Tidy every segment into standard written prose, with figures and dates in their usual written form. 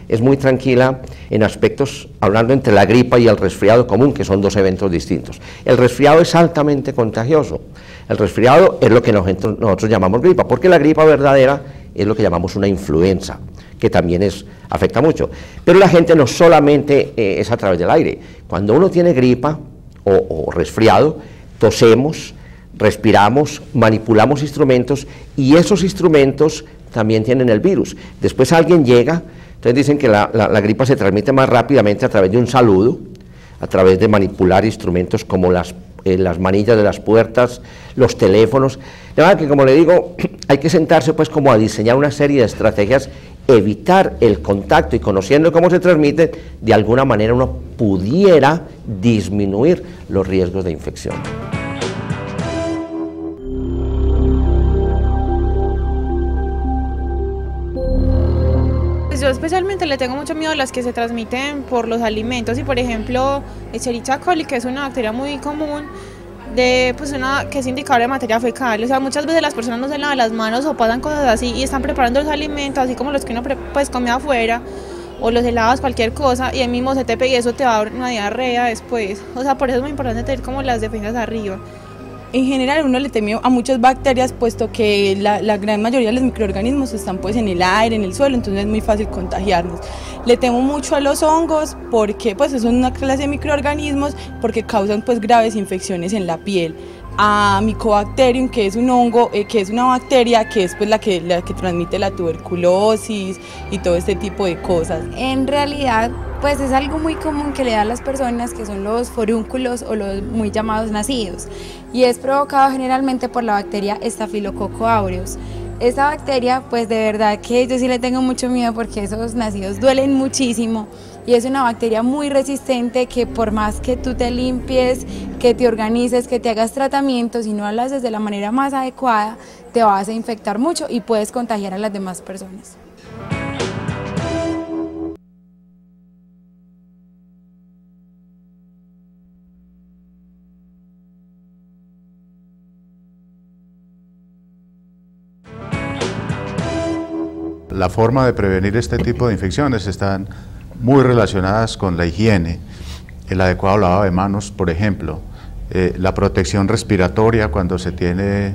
Es muy tranquila en aspectos, hablando entre la gripa y el resfriado común, que son dos eventos distintos. El resfriado es altamente contagioso. El resfriado es lo que nosotros llamamos gripa, porque la gripa verdadera es lo que llamamos una influenza, que también afecta mucho. Pero la gente no solamente es a través del aire. Cuando uno tiene gripa o resfriado, tosemos, respiramos, manipulamos instrumentos, y esos instrumentos también tienen el virus. Después alguien llega, entonces dicen que la gripa se transmite más rápidamente a través de un saludo, a través de manipular instrumentos como las manillas de las puertas, los teléfonos. De verdad que, como le digo, hay que sentarse pues como a diseñar una serie de estrategias, evitar el contacto, y conociendo cómo se transmite, de alguna manera uno pudiera disminuir los riesgos de infección. Yo especialmente le tengo mucho miedo a las que se transmiten por los alimentos, y por ejemplo Escherichia coli, que es una bacteria muy común, que es indicador de materia fecal. O sea, muchas veces las personas no se lavan las manos o pasan cosas así y están preparando los alimentos, así como los que uno pues come afuera, o los helados, cualquier cosa, y ahí mismo se te pega y eso te va a dar una diarrea después. O sea, por eso es muy importante tener como las defensas arriba. En general uno le teme a muchas bacterias, puesto que la gran mayoría de los microorganismos están pues en el aire, en el suelo, entonces es muy fácil contagiarnos. Le temo mucho a los hongos, porque pues son una clase de microorganismos, porque causan pues graves infecciones en la piel. A Mycobacterium, que es un hongo, que es una bacteria que es pues la que transmite la tuberculosis y todo este tipo de cosas. En realidad pues es algo muy común que le da a las personas, que son los forúnculos o los muy llamados nacidos, y es provocado generalmente por la bacteria Staphylococcus aureus. Esta bacteria, pues de verdad que yo sí le tengo mucho miedo, porque esos nacidos duelen muchísimo, y es una bacteria muy resistente que por más que tú te limpies, que te organices, que te hagas tratamientos, si no lo haces de la manera más adecuada, te vas a infectar mucho y puedes contagiar a las demás personas. La forma de prevenir este tipo de infecciones están muy relacionadas con la higiene, el adecuado lavado de manos, por ejemplo, la protección respiratoria cuando se tiene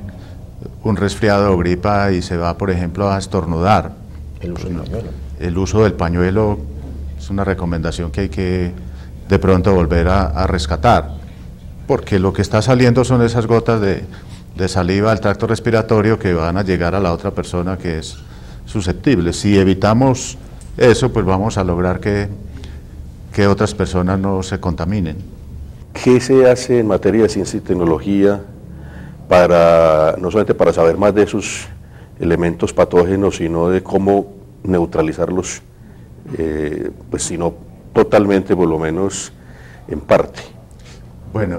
un resfriado o gripa y se va, por ejemplo, a estornudar. El uso del pañuelo. El uso del pañuelo es una recomendación que hay que de pronto volver a rescatar, porque lo que está saliendo son esas gotas de saliva al tracto respiratorio que van a llegar a la otra persona que es susceptible. Si evitamos eso, pues vamos a lograr que otras personas no se contaminen. ¿Qué se hace en materia de ciencia y tecnología no solamente para saber más de esos elementos patógenos, sino de cómo neutralizarlos, pues si no totalmente, por lo menos en parte? Bueno,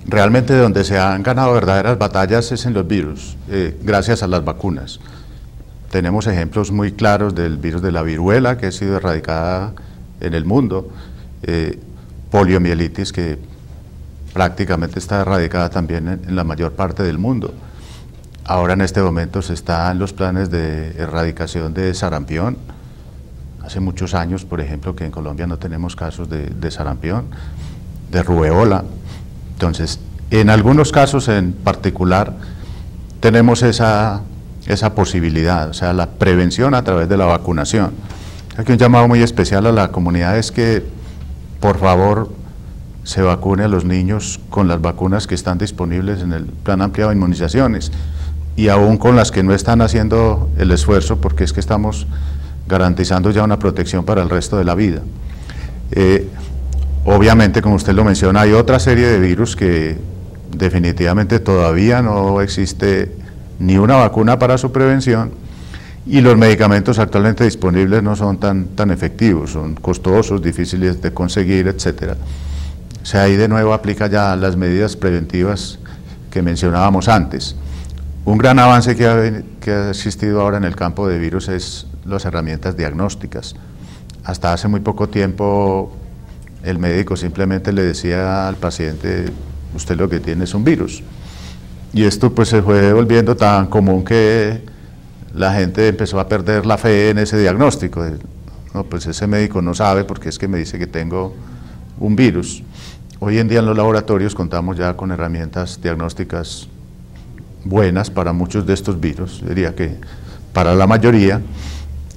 realmente donde se han ganado verdaderas batallas es en los virus, gracias a las vacunas. Tenemos ejemplos muy claros del virus de la viruela, que ha sido erradicada en el mundo, poliomielitis, que prácticamente está erradicada también en la mayor parte del mundo. Ahora en este momento se están los planes de erradicación de sarampión. Hace muchos años, por ejemplo, que en Colombia no tenemos casos de sarampión, de rubeola. Entonces, en algunos casos en particular tenemos esa posibilidad, o sea, la prevención a través de la vacunación. Aquí un llamado muy especial a la comunidad es que, por favor, se vacune a los niños con las vacunas que están disponibles en el Plan Ampliado de Inmunizaciones, y aún con las que no están haciendo el esfuerzo, porque es que estamos garantizando ya una protección para el resto de la vida. Obviamente, como usted lo menciona, hay otra serie de virus que definitivamente todavía no existe ni una vacuna para su prevención, y los medicamentos actualmente disponibles no son tan efectivos, son costosos, difíciles de conseguir, etc. O sea, ahí de nuevo aplica ya las medidas preventivas que mencionábamos antes. Un gran avance que ha existido ahora en el campo de virus es las herramientas diagnósticas. Hasta hace muy poco tiempo el médico simplemente le decía al paciente: usted lo que tiene es un virus. Y esto pues se fue volviendo tan común que la gente empezó a perder la fe en ese diagnóstico. No, pues ese médico no sabe porque es que me dice que tengo un virus. Hoy en día en los laboratorios contamos ya con herramientas diagnósticas buenas para muchos de estos virus, diría que para la mayoría,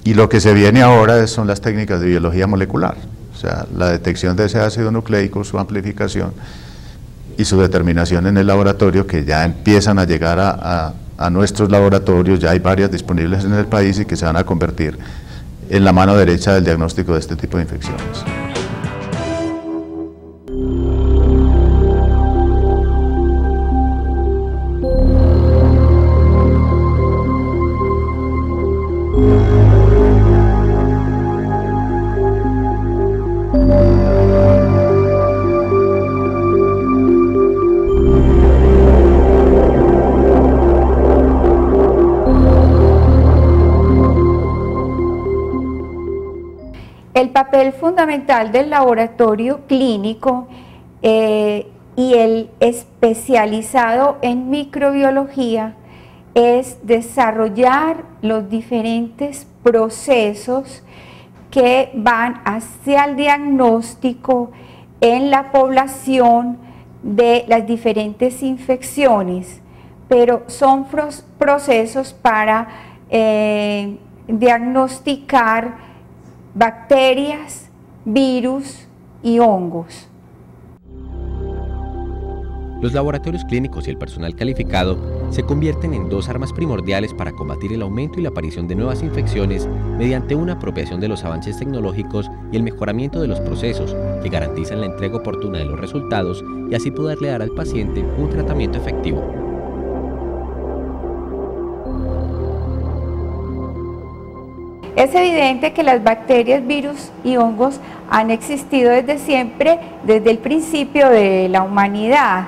y lo que se viene ahora son las técnicas de biología molecular, o sea, la detección de ese ácido nucleico, su amplificación y su determinación en el laboratorio, que ya empiezan a llegar a nuestros laboratorios, ya hay varias disponibles en el país y que se van a convertir en la mano derecha del diagnóstico de este tipo de infecciones. El papel fundamental del laboratorio clínico y el especializado en microbiología es desarrollar los diferentes procesos que van hacia el diagnóstico en la población de las diferentes infecciones, pero son procesos para diagnosticar bacterias, virus y hongos. Los laboratorios clínicos y el personal calificado se convierten en dos armas primordiales para combatir el aumento y la aparición de nuevas infecciones mediante una apropiación de los avances tecnológicos y el mejoramiento de los procesos que garantizan la entrega oportuna de los resultados y así poderle dar al paciente un tratamiento efectivo. Es evidente que las bacterias, virus y hongos han existido desde siempre, desde el principio de la humanidad,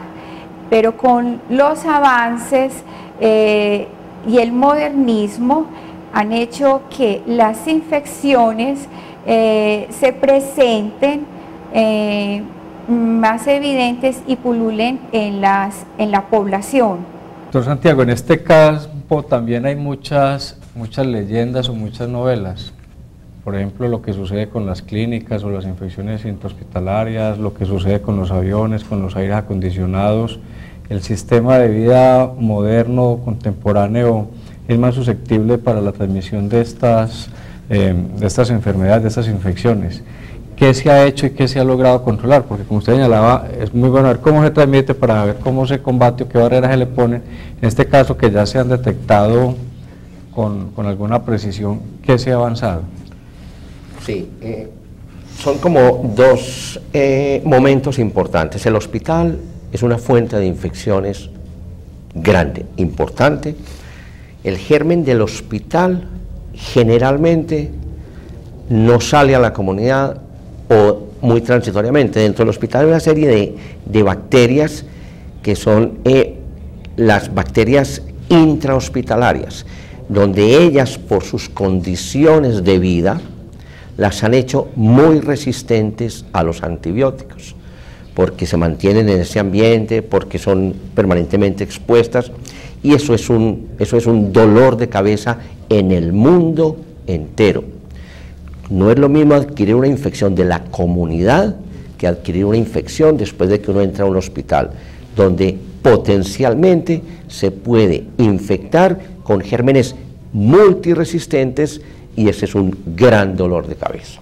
pero con los avances y el modernismo han hecho que las infecciones se presenten más evidentes y pululen en la población. Doctor Santiago, en este campo también hay muchas leyendas o muchas novelas. Por ejemplo, lo que sucede con las clínicas o las infecciones intrahospitalarias, lo que sucede con los aviones, con los aires acondicionados. El sistema de vida moderno, contemporáneo, es más susceptible para la transmisión de estas enfermedades, de estas infecciones. ¿Qué se ha hecho y qué se ha logrado controlar? Porque como usted señalaba, es muy bueno ver cómo se transmite para ver cómo se combate o qué barreras se le ponen. En este caso, que ya se han detectado con alguna precisión, ¿qué se ha avanzado? Sí, son como dos momentos importantes. El hospital es una fuente de infecciones grande, importante. El germen del hospital generalmente no sale a la comunidad o muy transitoriamente. Dentro del hospital hay una serie de bacterias que son las bacterias intrahospitalarias, donde ellas, por sus condiciones de vida, las han hecho muy resistentes a los antibióticos, porque se mantienen en ese ambiente, porque son permanentemente expuestas, y eso es un dolor de cabeza en el mundo entero. No es lo mismo adquirir una infección de la comunidad que adquirir una infección después de que uno entra a un hospital, donde potencialmente se puede infectar con gérmenes multiresistentes, y ese es un gran dolor de cabeza.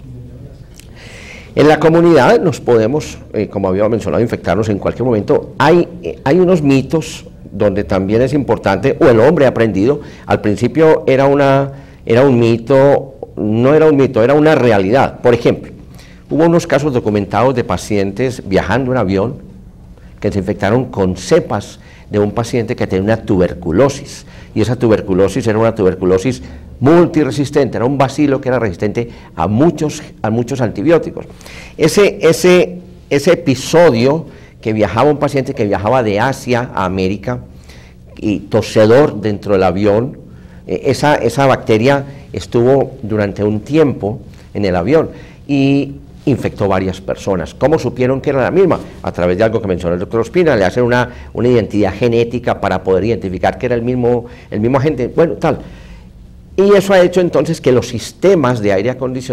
En la comunidad nos podemos, como había mencionado, infectarnos en cualquier momento. Hay unos mitos donde también es importante, o el hombre ha aprendido. Al principio era un mito, no era un mito, era una realidad. Por ejemplo, hubo unos casos documentados de pacientes viajando en avión que se infectaron con cepas de un paciente que tenía una tuberculosis, y esa tuberculosis era una tuberculosis multiresistente, era un bacilo que era resistente a muchos antibióticos. Ese episodio que viajaba un paciente que viajaba de Asia a América y tosedor dentro del avión, esa bacteria estuvo durante un tiempo en el avión y infectó varias personas. ¿Cómo supieron que era la misma? A través de algo que mencionó el doctor Ospina, le hacen una identidad genética para poder identificar que era el mismo agente, bueno, tal. Y eso ha hecho entonces que los sistemas de aire acondicionado